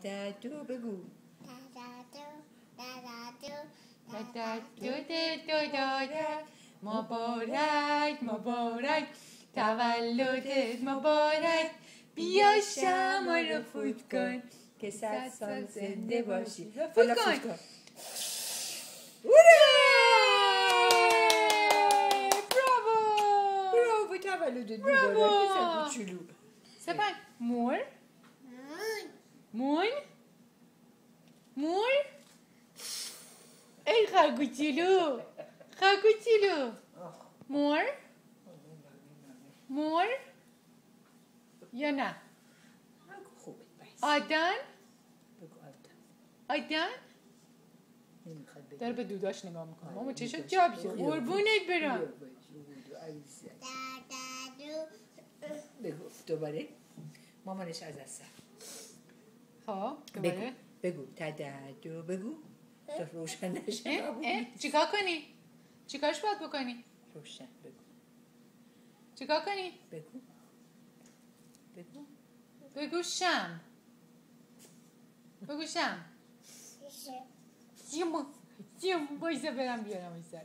تتتو بگو. تتتو مبارک مبارک تولدت مبارک بیا شمع رو فوت کن که 100 سال زنده باشی. فوت کن. براو تولدت مبارک پسر کوچولو. سپن مور مون مور ای خرگوچولو مور مور یا نه خوبه بس. آدن بگو آدن نمیخواد بگو. داره به دوداش نگاه میکنه. ماما چشم جاب شد قربونت برم. بگو دوباره مامانش از اصلا. خب دوباره بگو تتتو بگو تا روشن نشه. چیکار کنی؟ چیکارش باید بکنی؟ روشن بگو. چیکار کنی؟ بگو شم جیم بایسته برم بیارم این سر